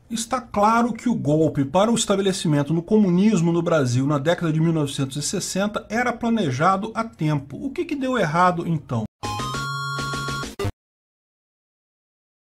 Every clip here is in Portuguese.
Está claro que o golpe para o estabelecimento do comunismo no Brasil na década de 1960 era planejado há tempo. O que deu errado então?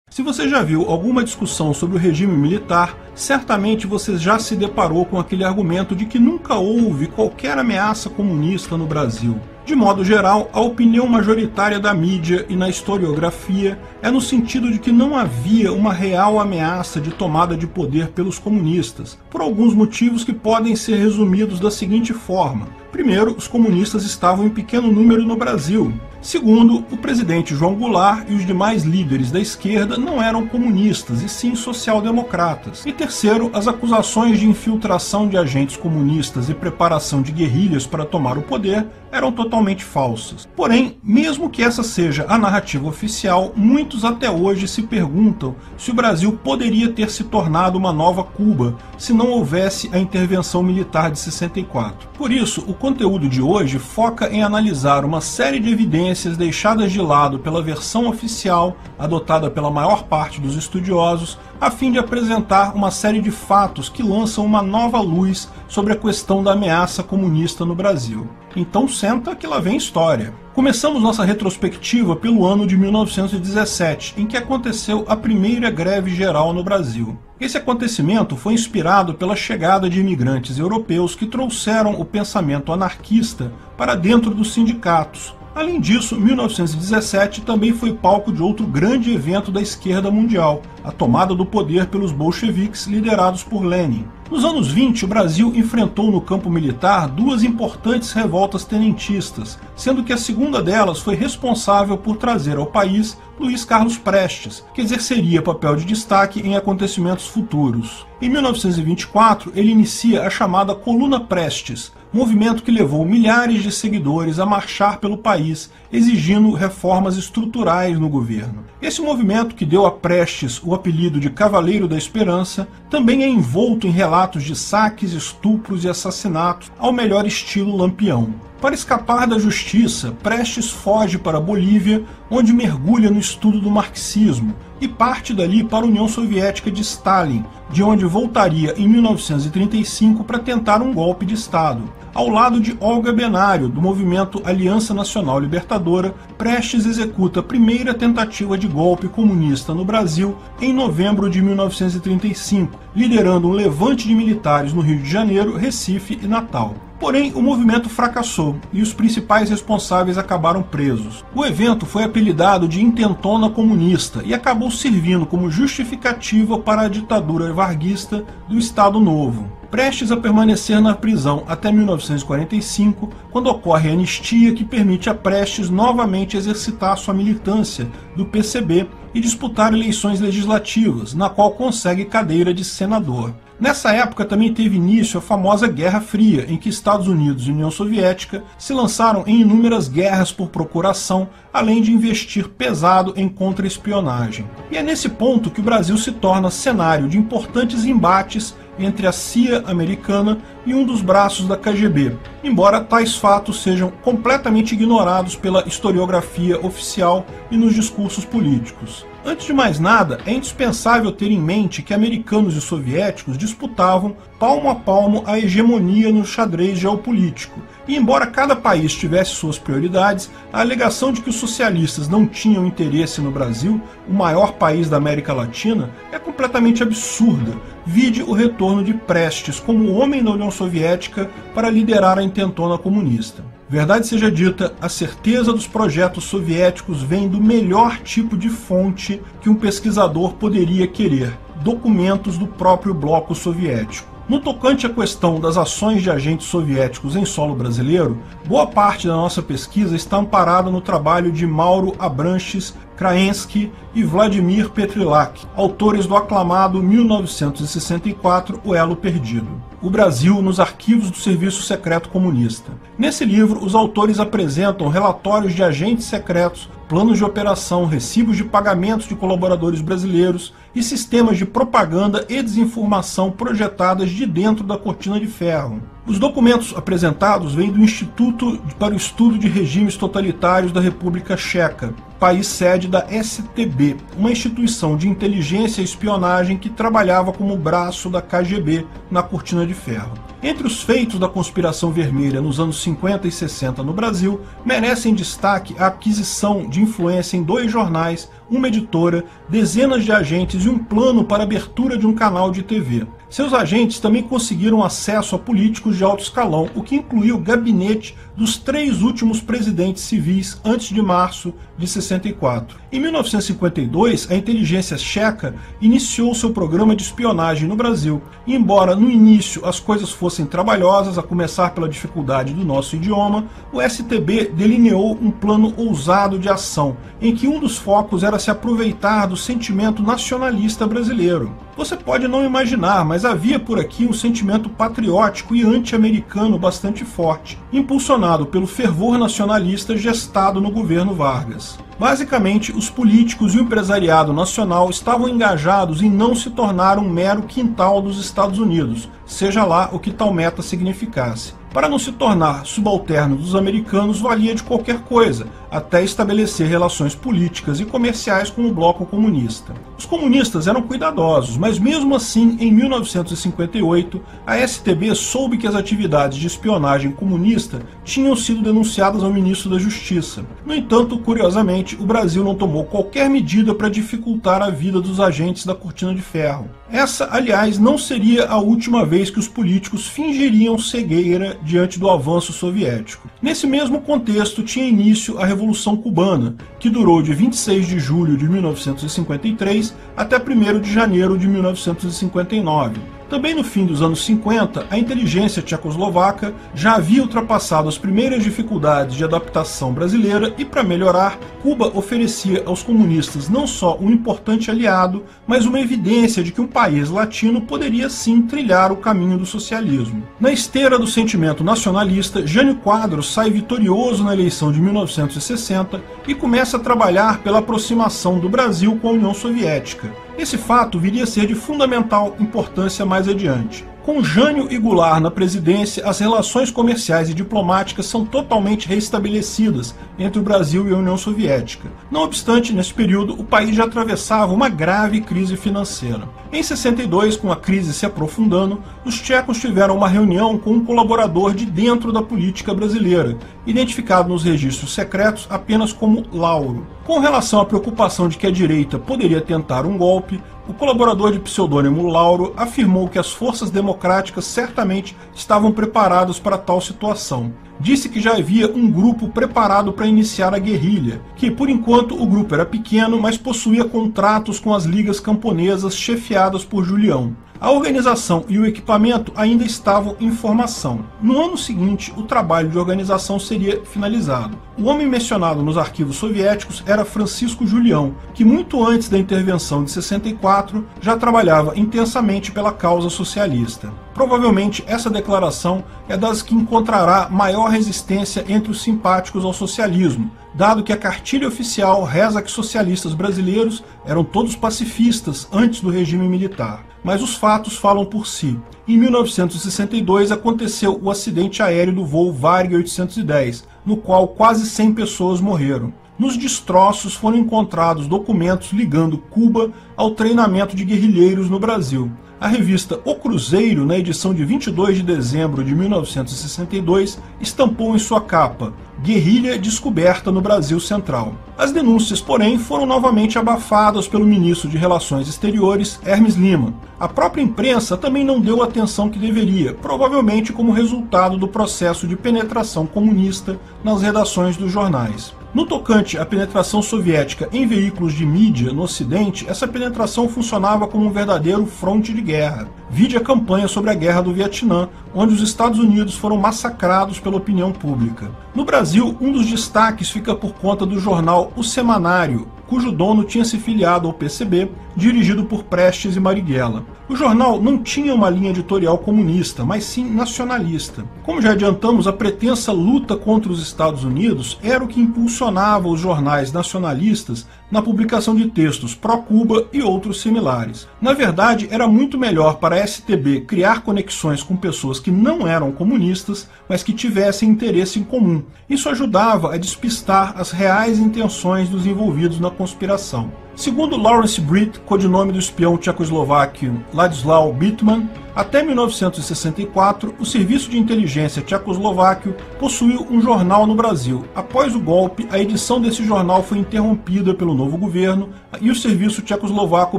Se você já viu alguma discussão sobre o regime militar, certamente você já se deparou com aquele argumento de que nunca houve qualquer ameaça comunista no Brasil. De modo geral, a opinião majoritária da mídia e na historiografia é no sentido de que não havia uma real ameaça de tomada de poder pelos comunistas, por alguns motivos que podem ser resumidos da seguinte forma. Primeiro, os comunistas estavam em pequeno número no Brasil. Segundo, o presidente João Goulart e os demais líderes da esquerda não eram comunistas, e sim social-democratas. E terceiro, as acusações de infiltração de agentes comunistas e preparação de guerrilhas para tomar o poder eram totalmente falsas. Porém, mesmo que essa seja a narrativa oficial, muitos até hoje se perguntam se o Brasil poderia ter se tornado uma nova Cuba se não houvesse a intervenção militar de 64. Por isso, o conteúdo de hoje foca em analisar uma série de evidências deixadas de lado pela versão oficial, adotada pela maior parte dos estudiosos, a fim de apresentar uma série de fatos que lançam uma nova luz sobre a questão da ameaça comunista no Brasil. Então senta que lá vem história. Começamos nossa retrospectiva pelo ano de 1917, em que aconteceu a primeira greve geral no Brasil. Esse acontecimento foi inspirado pela chegada de imigrantes europeus que trouxeram o pensamento anarquista para dentro dos sindicatos. Além disso, 1917 também foi palco de outro grande evento da esquerda mundial, a tomada do poder pelos bolcheviques liderados por Lenin. Nos anos 20, o Brasil enfrentou no campo militar duas importantes revoltas tenentistas, sendo que a segunda delas foi responsável por trazer ao país Luiz Carlos Prestes, que exerceria papel de destaque em acontecimentos futuros. Em 1924, ele inicia a chamada Coluna Prestes, movimento que levou milhares de seguidores a marchar pelo país, exigindo reformas estruturais no governo. Esse movimento, que deu a Prestes o apelido de Cavaleiro da Esperança, também é envolto em relatos de saques, estupros e assassinatos ao melhor estilo Lampião. Para escapar da justiça, Prestes foge para a Bolívia, onde mergulha no estudo do marxismo, e parte dali para a União Soviética de Stalin, de onde voltaria em 1935 para tentar um golpe de Estado. Ao lado de Olga Benário, do movimento Aliança Nacional Libertadora, Prestes executa a primeira tentativa de golpe comunista no Brasil em novembro de 1935, liderando um levante de militares no Rio de Janeiro, Recife e Natal. Porém, o movimento fracassou e os principais responsáveis acabaram presos. O evento foi apelidado de Intentona Comunista e acabou servindo como justificativa para a ditadura varguista do Estado Novo. Prestes a permanecer na prisão até 1945, quando ocorre a anistia que permite a Prestes novamente exercitar sua militância do PCB e disputar eleições legislativas, na qual consegue cadeira de senador. Nessa época também teve início a famosa Guerra Fria, em que Estados Unidos e União Soviética se lançaram em inúmeras guerras por procuração, além de investir pesado em contra-espionagem. E é nesse ponto que o Brasil se torna cenário de importantes embates entre a CIA americana e um dos braços da KGB, embora tais fatos sejam completamente ignorados pela historiografia oficial e nos discursos políticos. Antes de mais nada, é indispensável ter em mente que americanos e soviéticos disputavam palmo a palmo a hegemonia no xadrez geopolítico, e embora cada país tivesse suas prioridades, a alegação de que os socialistas não tinham interesse no Brasil, o maior país da América Latina, é completamente absurda. Vide o retorno de Prestes como homem da União Soviética para liderar a intentona comunista. Verdade seja dita, a certeza dos projetos soviéticos vem do melhor tipo de fonte que um pesquisador poderia querer: documentos do próprio bloco soviético. No tocante à questão das ações de agentes soviéticos em solo brasileiro, boa parte da nossa pesquisa está amparada no trabalho de Mauro Abranches Kraensky e Vladimir Petrilak, autores do aclamado 1964, O Elo Perdido. O Brasil nos arquivos do Serviço Secreto Comunista. Nesse livro, os autores apresentam relatórios de agentes secretos, planos de operação, recibos de pagamentos de colaboradores brasileiros e sistemas de propaganda e desinformação projetadas de dentro da cortina de ferro. Os documentos apresentados vêm do Instituto para o Estudo de Regimes Totalitários da República Checa, país sede da STB, uma instituição de inteligência e espionagem que trabalhava como braço da KGB na cortina de ferro. Entre os feitos da conspiração vermelha nos anos 50 e 60 no Brasil, merecem destaque a aquisição de influência em 2 jornais, uma editora, dezenas de agentes e um plano para a abertura de um canal de TV. Seus agentes também conseguiram acesso a políticos de alto escalão, o que incluiu o gabinete dos 3 últimos presidentes civis antes de março de 64. Em 1952, a inteligência checa iniciou seu programa de espionagem no Brasil, e embora no início as coisas fossem trabalhosas, a começar pela dificuldade do nosso idioma, o STB delineou um plano ousado de ação, em que um dos focos era se aproveitar do sentimento nacionalista brasileiro. Você pode não imaginar, mas havia por aqui um sentimento patriótico e anti-americano bastante forte, impulsionado pelo fervor nacionalista gestado no governo Vargas. Basicamente, os políticos e o empresariado nacional estavam engajados em não se tornar um mero quintal dos Estados Unidos, seja lá o que tal meta significasse. Para não se tornar subalterno dos americanos, valia de qualquer coisa, até estabelecer relações políticas e comerciais com o bloco comunista. Os comunistas eram cuidadosos, mas mesmo assim, em 1958, a STB soube que as atividades de espionagem comunista tinham sido denunciadas ao ministro da Justiça. No entanto, curiosamente, o Brasil não tomou qualquer medida para dificultar a vida dos agentes da cortina de ferro. Essa, aliás, não seria a última vez que os políticos fingiriam cegueira diante do avanço soviético. Nesse mesmo contexto, tinha início a Revolução Cubana, que durou de 26 de julho de 1953 até 1º de janeiro de 1959. Também no fim dos anos 50, a inteligência tchecoslovaca já havia ultrapassado as primeiras dificuldades de adaptação brasileira e, para melhorar, Cuba oferecia aos comunistas não só um importante aliado, mas uma evidência de que um país latino poderia sim trilhar o caminho do socialismo. Na esteira do sentimento nacionalista, Jânio Quadros sai vitorioso na eleição de 1960 e começa a trabalhar pela aproximação do Brasil com a União Soviética. Esse fato viria a ser de fundamental importância mais adiante. Com Jânio e Goulart na presidência, as relações comerciais e diplomáticas são totalmente reestabelecidas entre o Brasil e a União Soviética. Não obstante, nesse período, o país já atravessava uma grave crise financeira. Em 62, com a crise se aprofundando, os tchecos tiveram uma reunião com um colaborador de dentro da política brasileira, identificado nos registros secretos apenas como Lauro. Com relação à preocupação de que a direita poderia tentar um golpe, o colaborador de pseudônimo Lauro afirmou que as forças democráticas certamente estavam preparadas para tal situação. Disse que já havia um grupo preparado para iniciar a guerrilha, que por enquanto o grupo era pequeno, mas possuía contratos com as ligas camponesas chefiadas por Julião. A organização e o equipamento ainda estavam em formação. No ano seguinte, o trabalho de organização seria finalizado. O homem mencionado nos arquivos soviéticos era Francisco Julião, que muito antes da intervenção de 64 já trabalhava intensamente pela causa socialista. Provavelmente essa declaração é das que encontrará maior resistência entre os simpáticos ao socialismo, dado que a cartilha oficial reza que socialistas brasileiros eram todos pacifistas antes do regime militar. Mas os fatos falam por si. Em 1962 aconteceu o acidente aéreo do voo Varig 810, no qual quase 100 pessoas morreram. Nos destroços foram encontrados documentos ligando Cuba ao treinamento de guerrilheiros no Brasil. A revista O Cruzeiro, na edição de 22 de dezembro de 1962, estampou em sua capa "Guerrilha descoberta no Brasil Central". As denúncias, porém, foram novamente abafadas pelo ministro de Relações Exteriores, Hermes Lima. A própria imprensa também não deu a atenção que deveria, provavelmente como resultado do processo de penetração comunista nas redações dos jornais. No tocante à penetração soviética em veículos de mídia no Ocidente, essa penetração funcionava como um verdadeiro fronte de guerra. Vide a campanha sobre a Guerra do Vietnã, onde os Estados Unidos foram massacrados pela opinião pública. No Brasil, um dos destaques fica por conta do jornal O Semanário, cujo dono tinha se filiado ao PCB, dirigido por Prestes e Marighella. O jornal não tinha uma linha editorial comunista, mas sim nacionalista. Como já adiantamos, a pretensa luta contra os Estados Unidos era o que impulsionava os jornais nacionalistas na publicação de textos pró-Cuba e outros similares. Na verdade, era muito melhor para a STB criar conexões com pessoas que não eram comunistas, mas que tivessem interesse em comum. Isso ajudava a despistar as reais intenções dos envolvidos na conspiração. Segundo Lawrence Britt, codinome do espião tchecoslováquio Ladislau Bittman, até 1964, o Serviço de Inteligência Tchecoslováquio possuiu um jornal no Brasil. Após o golpe, a edição desse jornal foi interrompida pelo novo governo e o serviço tchecoslovaco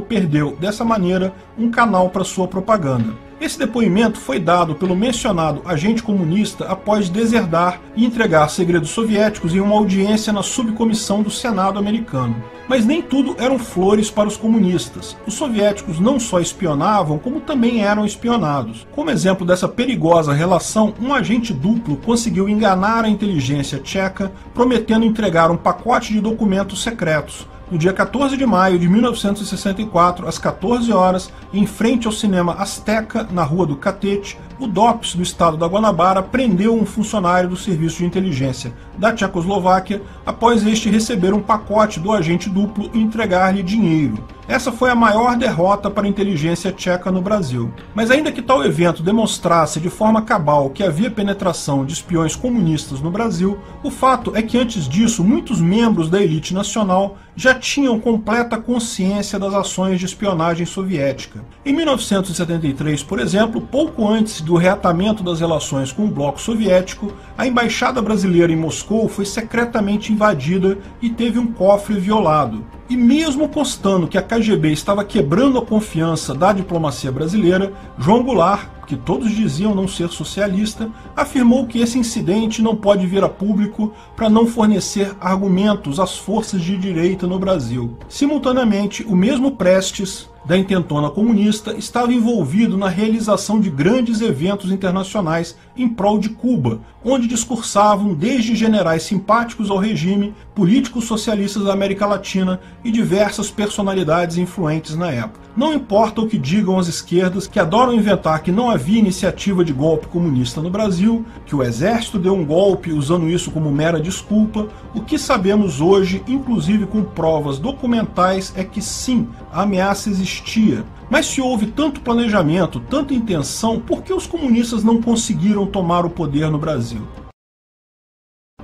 perdeu, dessa maneira, um canal para sua propaganda. Esse depoimento foi dado pelo mencionado agente comunista após deserdar e entregar segredos soviéticos em uma audiência na subcomissão do Senado americano. Mas nem tudo eram flores para os comunistas. Os soviéticos não só espionavam, como também eram espionados. Como exemplo dessa perigosa relação, um agente duplo conseguiu enganar a inteligência tcheca, prometendo entregar um pacote de documentos secretos. No dia 14 de maio de 1964, às 14 horas, em frente ao cinema Azteca, na Rua do Catete, o DOPS do estado da Guanabara prendeu um funcionário do serviço de inteligência da Tchecoslováquia após este receber um pacote do agente duplo e entregar-lhe dinheiro. Essa foi a maior derrota para a inteligência tcheca no Brasil. Mas ainda que tal evento demonstrasse de forma cabal que havia penetração de espiões comunistas no Brasil, o fato é que antes disso muitos membros da elite nacional já tinham completa consciência das ações de espionagem soviética. Em 1973, por exemplo, pouco antes do reatamento das relações com o bloco soviético, a embaixada brasileira em Moscou foi secretamente invadida e teve um cofre violado. E mesmo constando que a KGB estava quebrando a confiança da diplomacia brasileira, João Goulart, que todos diziam não ser socialista, afirmou que esse incidente não pode vir a público para não fornecer argumentos às forças de direita no Brasil. Simultaneamente, o mesmo Prestes, da intentona comunista, estava envolvido na realização de grandes eventos internacionais em prol de Cuba, onde discursavam desde generais simpáticos ao regime, políticos socialistas da América Latina e diversas personalidades influentes na época. Não importa o que digam as esquerdas, que adoram inventar que não havia iniciativa de golpe comunista no Brasil, que o exército deu um golpe usando isso como mera desculpa, o que sabemos hoje, inclusive com provas documentais, é que sim, a ameaça existia. Mas se houve tanto planejamento, tanta intenção, por que os comunistas não conseguiram tomar o poder no Brasil?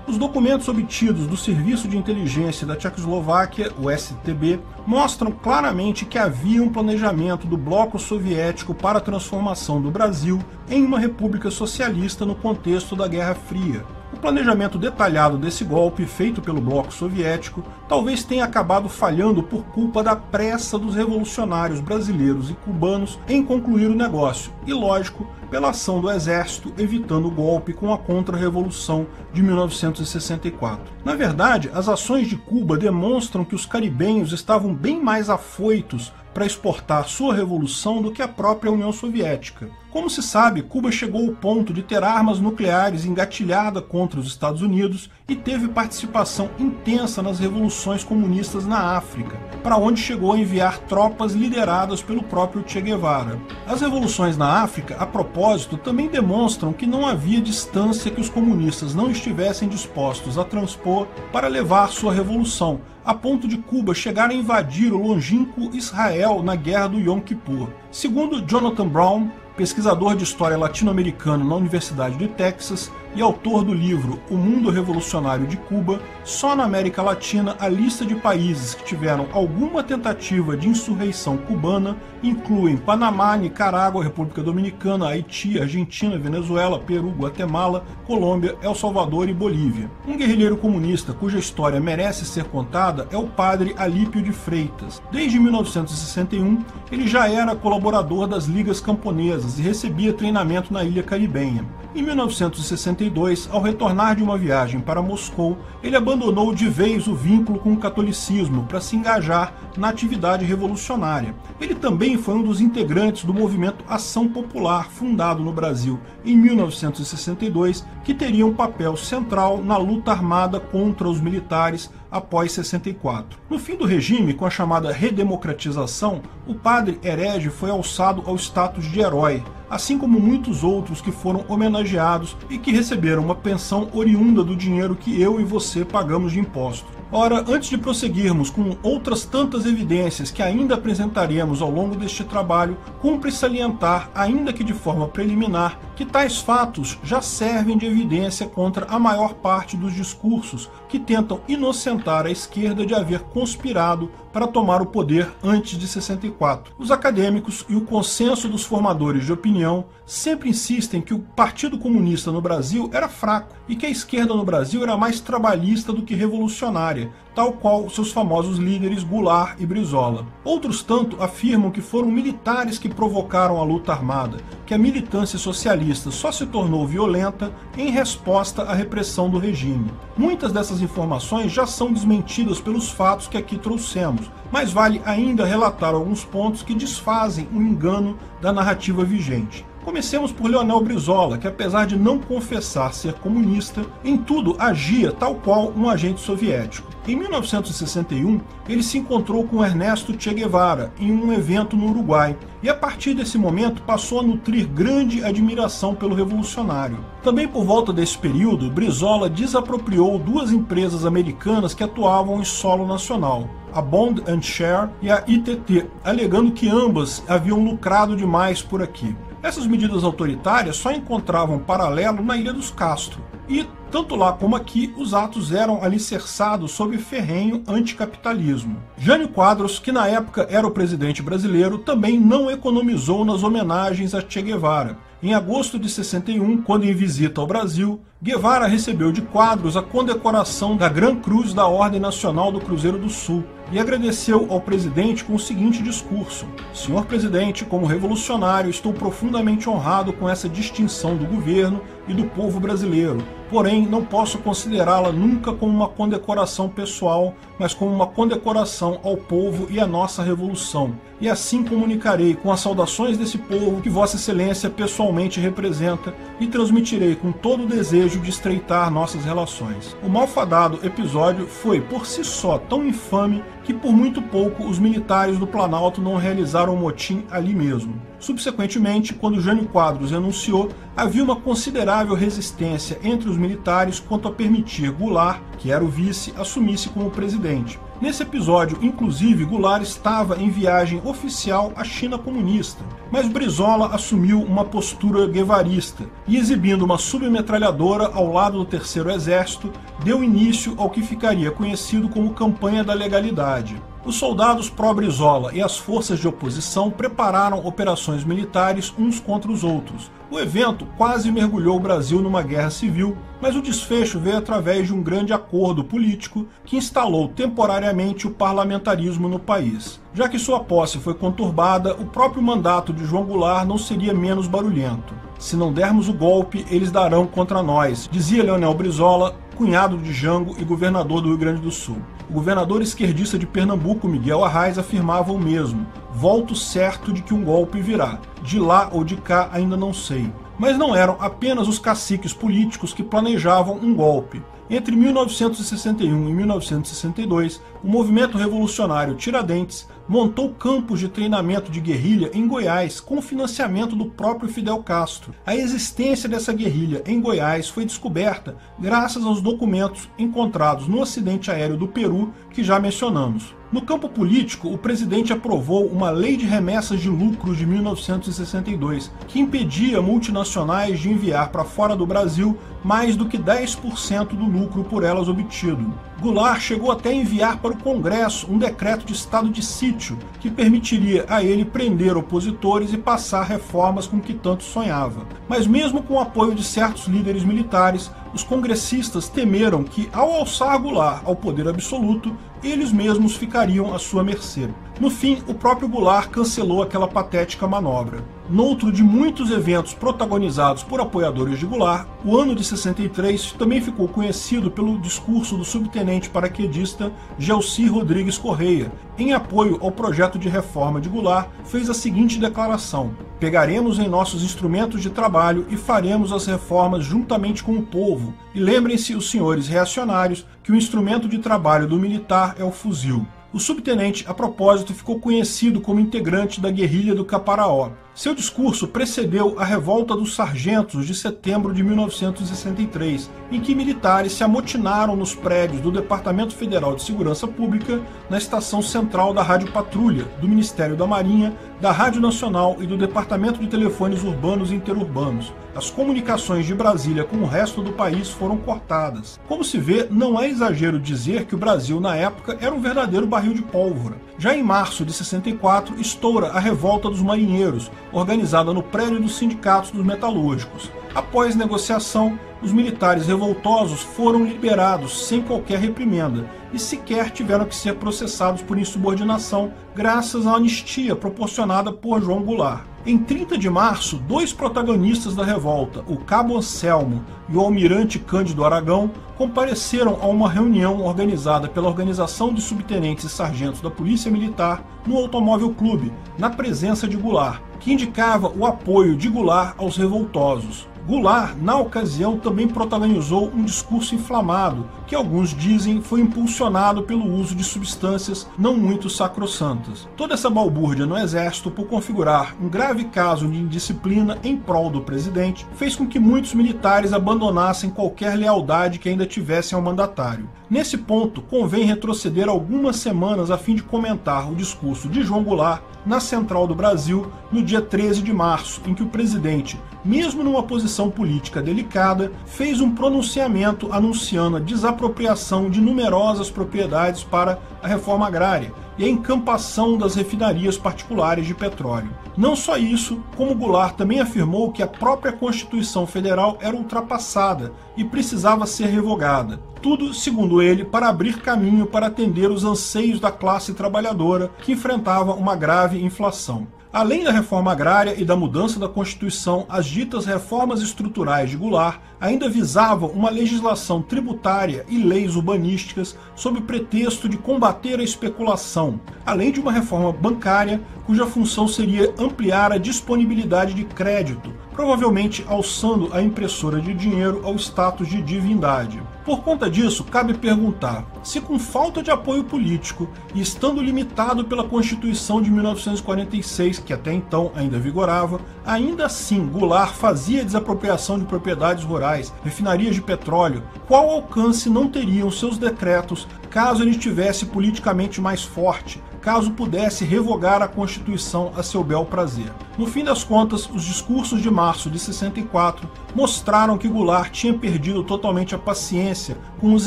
Os documentos obtidos do Serviço de Inteligência da Tchecoslováquia, o STB, mostram claramente que havia um planejamento do bloco soviético para a transformação do Brasil em uma república socialista no contexto da Guerra Fria. O planejamento detalhado desse golpe, feito pelo bloco soviético, talvez tenha acabado falhando por culpa da pressa dos revolucionários brasileiros e cubanos em concluir o negócio, e, lógico, pela ação do exército evitando o golpe com a contra-revolução de 1964. Na verdade, as ações de Cuba demonstram que os caribenhos estavam bem mais afoitos para exportar sua revolução do que a própria União Soviética. Como se sabe, Cuba chegou ao ponto de ter armas nucleares engatilhadas contra os Estados Unidos e teve participação intensa nas revoluções comunistas na África, para onde chegou a enviar tropas lideradas pelo próprio Che Guevara. As revoluções na África, a propósito, também demonstram que não havia distância que os comunistas não estivessem dispostos a transpor para levar sua revolução, a ponto de Cuba chegar a invadir o longínquo Israel na Guerra do Yom Kippur. Segundo Jonathan Brown, pesquisador de história latino-americano na Universidade de Texas e autor do livro O Mundo Revolucionário de Cuba, só na América Latina a lista de países que tiveram alguma tentativa de insurreição cubana incluem Panamá, Nicarágua, República Dominicana, Haiti, Argentina, Venezuela, Peru, Guatemala, Colômbia, El Salvador e Bolívia. Um guerrilheiro comunista cuja história merece ser contada é o padre Alípio de Freitas. Desde 1961, ele já era colaborador das Ligas Camponesas e recebia treinamento na ilha caribenha. Em 1962, ao retornar de uma viagem para Moscou, ele abandonou de vez o vínculo com o catolicismo para se engajar na atividade revolucionária. Ele também foi um dos integrantes do movimento Ação Popular, fundado no Brasil em 1962, que teria um papel central na luta armada contra os militares após 64. No fim do regime, com a chamada redemocratização, o padre herege foi alçado ao status de herói, assim como muitos outros que foram homenageados e que receberam uma pensão oriunda do dinheiro que eu e você pagamos de impostos. Ora, antes de prosseguirmos com outras tantas evidências que ainda apresentaremos ao longo deste trabalho, cumpre salientar, ainda que de forma preliminar, que tais fatos já servem de evidência contra a maior parte dos discursos que tentam inocentar a esquerda de haver conspirado para tomar o poder antes de 64. Os acadêmicos e o consenso dos formadores de opinião sempre insistem que o Partido Comunista no Brasil era fraco e que a esquerda no Brasil era mais trabalhista do que revolucionária, tal qual seus famosos líderes Goulart e Brizola. Outros tanto afirmam que foram militares que provocaram a luta armada, que a militância socialista só se tornou violenta em resposta à repressão do regime. Muitas dessas informações já são desmentidas pelos fatos que aqui trouxemos, mas vale ainda relatar alguns pontos que desfazem o engano da narrativa vigente. Comecemos por Leonel Brizola, que apesar de não confessar ser comunista, em tudo agia tal qual um agente soviético. Em 1961, ele se encontrou com Ernesto Che Guevara em um evento no Uruguai, e a partir desse momento passou a nutrir grande admiração pelo revolucionário. Também por volta desse período, Brizola desapropriou duas empresas americanas que atuavam em solo nacional, a Bond & Share e a ITT, alegando que ambas haviam lucrado demais por aqui. Essas medidas autoritárias só encontravam paralelo na Ilha dos Castro, e, tanto lá como aqui, os atos eram alicerçados sob ferrenho anticapitalismo. Jânio Quadros, que na época era o presidente brasileiro, também não economizou nas homenagens a Che Guevara. Em agosto de 61, quando em visita ao Brasil, Guevara recebeu de Quadros a condecoração da Gran Cruz da Ordem Nacional do Cruzeiro do Sul e agradeceu ao presidente com o seguinte discurso: "Senhor presidente, como revolucionário, estou profundamente honrado com essa distinção do governo e do povo brasileiro. Porém, não posso considerá-la nunca como uma condecoração pessoal, mas como uma condecoração ao povo e à nossa revolução. E assim comunicarei com as saudações desse povo que Vossa Excelência pessoalmente representa e transmitirei com todo o desejo de estreitar nossas relações." O malfadado episódio foi, por si só, tão infame que por muito pouco os militares do Planalto não realizaram o motim ali mesmo. Subsequentemente, quando Jânio Quadros renunciou, havia uma considerável resistência entre os militares quanto a permitir Goulart, que era o vice, assumisse como presidente. Nesse episódio, inclusive, Goulart estava em viagem oficial à China comunista, mas Brizola assumiu uma postura guevarista e, exibindo uma submetralhadora ao lado do Terceiro Exército, deu início ao que ficaria conhecido como Campanha da Legalidade. Os soldados pró-Brizola e as forças de oposição prepararam operações militares uns contra os outros. O evento quase mergulhou o Brasil numa guerra civil, mas o desfecho veio através de um grande acordo político que instalou temporariamente o parlamentarismo no país. Já que sua posse foi conturbada, o próprio mandato de João Goulart não seria menos barulhento. "Se não dermos o golpe, eles darão contra nós", dizia Leonel Brizola, cunhado de Jango e governador do Rio Grande do Sul. O governador esquerdista de Pernambuco, Miguel Arraes, afirmava o mesmo: "Volto certo de que um golpe virá. De lá ou de cá ainda não sei." Mas não eram apenas os caciques políticos que planejavam um golpe. Entre 1961 e 1962, o movimento revolucionário Tiradentes montou campos de treinamento de guerrilha em Goiás com financiamento do próprio Fidel Castro. A existência dessa guerrilha em Goiás foi descoberta graças aos documentos encontrados no acidente aéreo do Peru que já mencionamos. No campo político, o presidente aprovou uma Lei de Remessas de Lucros de 1962, que impedia multinacionais de enviar para fora do Brasil mais do que 10% do lucro por elas obtido. Goulart chegou até a enviar para o Congresso um decreto de estado de sítio que permitiria a ele prender opositores e passar reformas com que tanto sonhava. Mas mesmo com o apoio de certos líderes militares, os congressistas temeram que, ao alçar Goulart ao poder absoluto, eles mesmos ficariam à sua mercê. No fim, o próprio Goulart cancelou aquela patética manobra. Noutro de muitos eventos protagonizados por apoiadores de Goulart, o ano de 63 também ficou conhecido pelo discurso do subtenente paraquedista Gelsi Rodrigues Correia. Em apoio ao projeto de reforma de Goulart, fez a seguinte declaração: pegaremos em nossos instrumentos de trabalho e faremos as reformas juntamente com o povo. E lembrem-se, os senhores reacionários, que o instrumento de trabalho do militar é o fuzil. O subtenente, a propósito, ficou conhecido como integrante da guerrilha do Caparaó. Seu discurso precedeu a revolta dos sargentos de setembro de 1963, em que militares se amotinaram nos prédios do Departamento Federal de Segurança Pública, na estação central da Rádio Patrulha, do Ministério da Marinha, da Rádio Nacional e do Departamento de Telefones Urbanos e Interurbanos. As comunicações de Brasília com o resto do país foram cortadas. Como se vê, não é exagero dizer que o Brasil, na época, era um verdadeiro barril de pólvora. Já em março de 64, estoura a Revolta dos Marinheiros, organizada no prédio dos sindicatos dos metalúrgicos. Após negociação, os militares revoltosos foram liberados sem qualquer reprimenda e sequer tiveram que ser processados por insubordinação, graças à anistia proporcionada por João Goulart. Em 30 de março, dois protagonistas da revolta, o Cabo Anselmo e o almirante Cândido Aragão, compareceram a uma reunião organizada pela Organização de Subtenentes e Sargentos da Polícia Militar no Automóvel Clube, na presença de Goulart, que indicava o apoio de Goulart aos revoltosos. Goulart, na ocasião, também protagonizou um discurso inflamado, que alguns dizem foi impulsionado pelo uso de substâncias não muito sacrossantas. Toda essa balbúrdia no exército, por configurar um grave caso de indisciplina em prol do presidente, fez com que muitos militares abandonassem qualquer lealdade que ainda tivessem ao mandatário. Nesse ponto, convém retroceder algumas semanas a fim de comentar o discurso de João Goulart na Central do Brasil, no dia 13 de março, em que o presidente, mesmo numa posição política delicada, fez um pronunciamento anunciando a desapropriação de numerosas propriedades para a reforma agrária e a encampação das refinarias particulares de petróleo. Não só isso, como Goulart também afirmou que a própria Constituição Federal era ultrapassada e precisava ser revogada. Tudo, segundo ele, para abrir caminho para atender os anseios da classe trabalhadora que enfrentava uma grave inflação. Além da reforma agrária e da mudança da Constituição, as ditas reformas estruturais de Goulart ainda visavam uma legislação tributária e leis urbanísticas sob o pretexto de combater a especulação, além de uma reforma bancária cuja função seria ampliar a disponibilidade de crédito, provavelmente alçando a impressora de dinheiro ao status de divindade. Por conta disso, cabe perguntar se, com falta de apoio político e estando limitado pela Constituição de 1946, que até então ainda vigorava, ainda assim Goulart fazia desapropriação de propriedades rurais, refinarias de petróleo, qual alcance não teriam seus decretos caso ele estivesse politicamente mais forte, caso pudesse revogar a Constituição a seu bel prazer. No fim das contas, os discursos de março de 64 mostraram que Goulart tinha perdido totalmente a paciência com os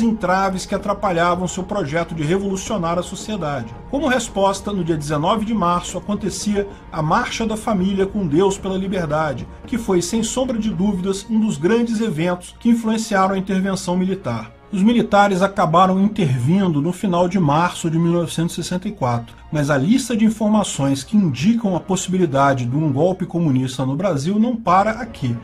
entraves que atrapalhavam seu projeto de revolucionar a sociedade. Como resposta, no dia 19 de março acontecia a Marcha da Família com Deus pela Liberdade, que foi, sem sombra de dúvidas, um dos grandes eventos que influenciaram a intervenção militar. Os militares acabaram intervindo no final de março de 1964, mas a lista de informações que indicam a possibilidade de um golpe comunista no Brasil não para aqui.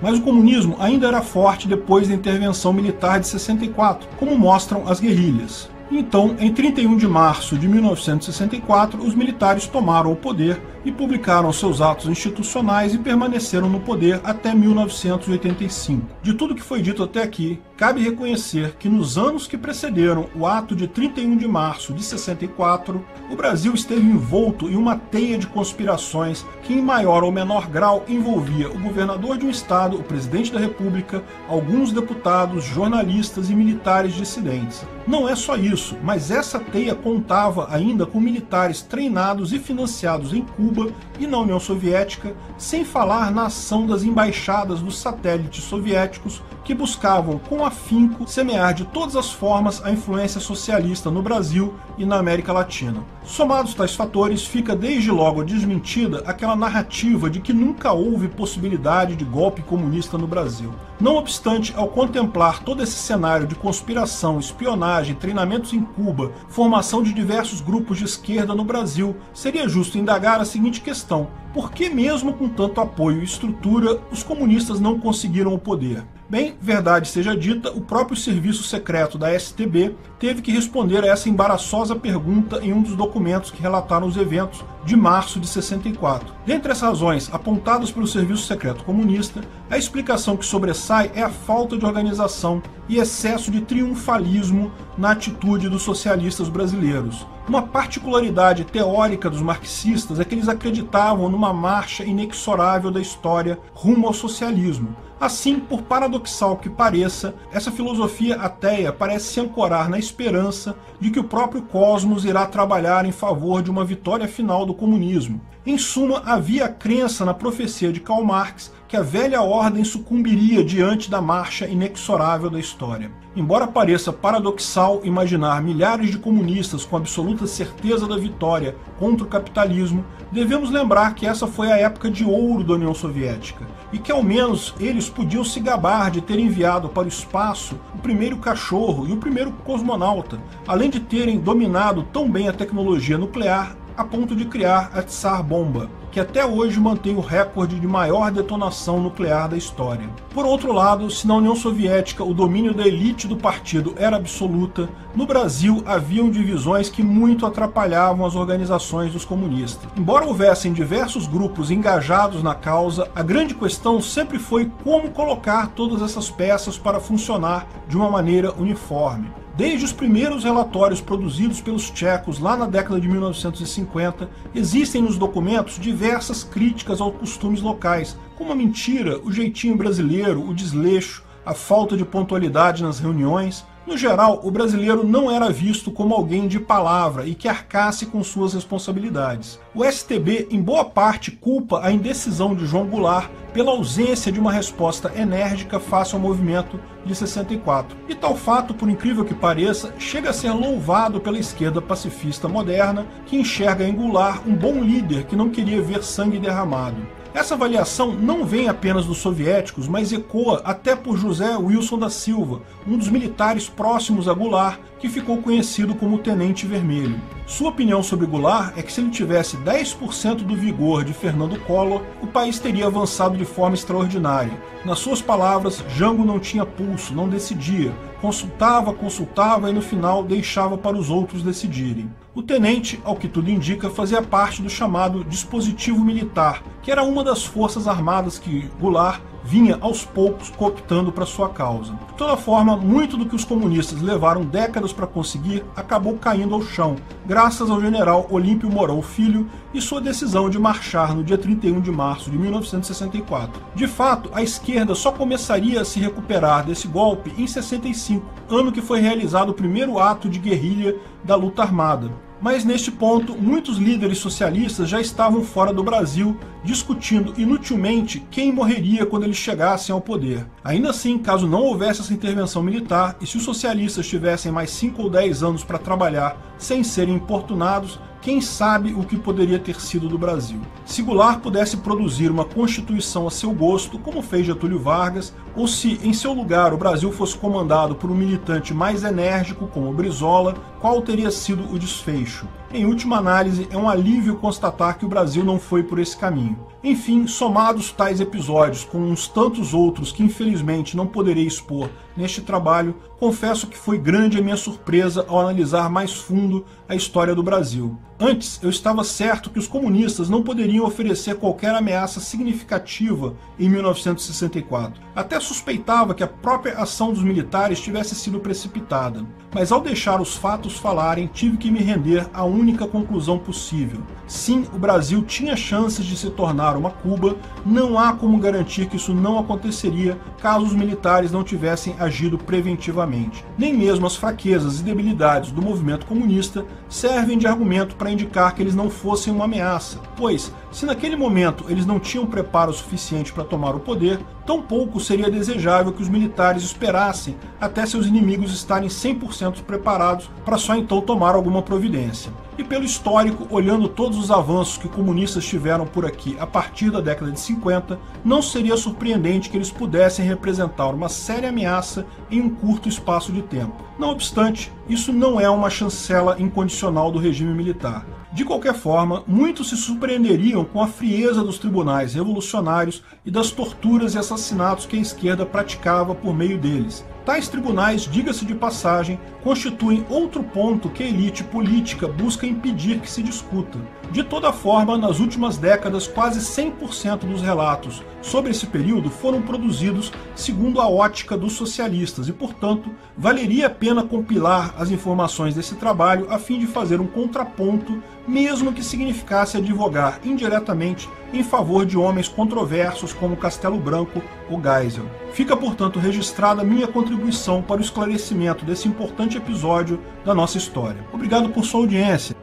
Mas o comunismo ainda era forte depois da intervenção militar de 64, como mostram as guerrilhas. Então, em 31 de março de 1964, os militares tomaram o poder e publicaram seus atos institucionais e permaneceram no poder até 1985. De tudo que foi dito até aqui, cabe reconhecer que nos anos que precederam o ato de 31 de março de 64, o Brasil esteve envolto em uma teia de conspirações que, em maior ou menor grau, envolvia o governador de um estado, o presidente da República, alguns deputados, jornalistas e militares dissidentes. Não é só isso, mas essa teia contava ainda com militares treinados e financiados em Cuba e na União Soviética, sem falar na ação das embaixadas dos satélites soviéticos que buscavam com afinco semear de todas as formas a influência socialista no Brasil e na América Latina. Somados tais fatores, fica desde logo desmentida aquela narrativa de que nunca houve possibilidade de golpe comunista no Brasil. Não obstante, ao contemplar todo esse cenário de conspiração, espionagem, treinamentos em Cuba, formação de diversos grupos de esquerda no Brasil, seria justo indagar a seguinte questão: por que mesmo com tanto apoio e estrutura, os comunistas não conseguiram o poder? Bem, verdade seja dita, o próprio serviço secreto da STB teve que responder a essa embaraçosa pergunta em um dos documentos que relataram os eventos de março de 64. Dentre as razões apontadas pelo serviço secreto comunista, a explicação que sobressai é a falta de organização e excesso de triunfalismo na atitude dos socialistas brasileiros. Uma particularidade teórica dos marxistas é que eles acreditavam numa marcha inexorável da história rumo ao socialismo. Assim, por paradoxal que pareça, essa filosofia ateia parece se ancorar na esperança de que o próprio cosmos irá trabalhar em favor de uma vitória final do comunismo. Em suma, havia a crença na profecia de Karl Marx que a velha ordem sucumbiria diante da marcha inexorável da história. Embora pareça paradoxal imaginar milhares de comunistas com absoluta certeza da vitória contra o capitalismo, devemos lembrar que essa foi a época de ouro da União Soviética, e que ao menos eles podiam se gabar de ter enviado para o espaço o primeiro cachorro e o primeiro cosmonauta, além de terem dominado tão bem a tecnologia nuclear a ponto de criar a Tsar Bomba, que até hoje mantém o recorde de maior detonação nuclear da história. Por outro lado, se na União Soviética o domínio da elite do partido era absoluta, no Brasil haviam divisões que muito atrapalhavam as organizações dos comunistas. Embora houvessem diversos grupos engajados na causa, a grande questão sempre foi como colocar todas essas peças para funcionar de uma maneira uniforme. Desde os primeiros relatórios produzidos pelos tchecos lá na década de 1950, existem nos documentos diversas críticas aos costumes locais, como a mentira, o jeitinho brasileiro, o desleixo, a falta de pontualidade nas reuniões. No geral, o brasileiro não era visto como alguém de palavra e que arcasse com suas responsabilidades. O STB, em boa parte, culpa a indecisão de João Goulart pela ausência de uma resposta enérgica face ao movimento de 64. E tal fato, por incrível que pareça, chega a ser louvado pela esquerda pacifista moderna, que enxerga em Goulart um bom líder que não queria ver sangue derramado. Essa avaliação não vem apenas dos soviéticos, mas ecoa até por José Wilson da Silva, um dos militares próximos a Goulart, que ficou conhecido como Tenente Vermelho. Sua opinião sobre Goulart é que se ele tivesse 10% do vigor de Fernando Collor, o país teria avançado de forma extraordinária. Nas suas palavras, Jango não tinha pulso, não decidia, consultava e no final deixava para os outros decidirem. O tenente, ao que tudo indica, fazia parte do chamado dispositivo militar, que era uma das forças armadas que Goulart vinha aos poucos cooptando para sua causa. De toda forma, muito do que os comunistas levaram décadas para conseguir acabou caindo ao chão, graças ao general Olímpio Mourão Filho e sua decisão de marchar no dia 31 de março de 1964. De fato, a esquerda só começaria a se recuperar desse golpe em 65, ano que foi realizado o primeiro ato de guerrilha da luta armada. Mas neste ponto, muitos líderes socialistas já estavam fora do Brasil, discutindo inutilmente quem morreria quando eles chegassem ao poder. Ainda assim, caso não houvesse essa intervenção militar e se os socialistas tivessem mais 5 ou 10 anos para trabalhar sem serem importunados, quem sabe o que poderia ter sido do Brasil. Se Goulart pudesse produzir uma constituição a seu gosto, como fez Getúlio Vargas, ou se em seu lugar o Brasil fosse comandado por um militante mais enérgico como Brizola, qual teria sido o desfecho? Em última análise, é um alívio constatar que o Brasil não foi por esse caminho. Enfim, somados tais episódios com uns tantos outros que infelizmente não poderei expor neste trabalho, confesso que foi grande a minha surpresa ao analisar mais fundo a história do Brasil. Antes, eu estava certo que os comunistas não poderiam oferecer qualquer ameaça significativa em 1964. Até suspeitava que a própria ação dos militares tivesse sido precipitada. Mas ao deixar os fatos falarem, tive que me render à única conclusão possível. Sim, o Brasil tinha chances de se tornar uma Cuba, não há como garantir que isso não aconteceria caso os militares não tivessem agido preventivamente. Nem mesmo as fraquezas e debilidades do movimento comunista servem de argumento para indicar que eles não fossem uma ameaça, pois, se naquele momento eles não tinham preparo suficiente para tomar o poder, tampouco seria desejável que os militares esperassem até seus inimigos estarem 100% preparados para só então tomar alguma providência. E pelo histórico, olhando todos os avanços que comunistas tiveram por aqui a partir da década de 50, não seria surpreendente que eles pudessem representar uma séria ameaça em um curto espaço de tempo. Não obstante, isso não é uma chancela incondicional do regime militar. De qualquer forma, muitos se surpreenderiam com a frieza dos tribunais revolucionários e das torturas e assassinatos que a esquerda praticava por meio deles. Tais tribunais, diga-se de passagem, constituem outro ponto que a elite política busca impedir que se discuta. De toda forma, nas últimas décadas, quase 100% dos relatos sobre esse período foram produzidos segundo a ótica dos socialistas e, portanto, valeria a pena compilar as informações desse trabalho a fim de fazer um contraponto, mesmo que significasse advogar indiretamente em favor de homens controversos como Castelo Branco ou Geisel. Fica, portanto, registrada minha contribuição para o esclarecimento desse importante episódio da nossa história. Obrigado por sua audiência.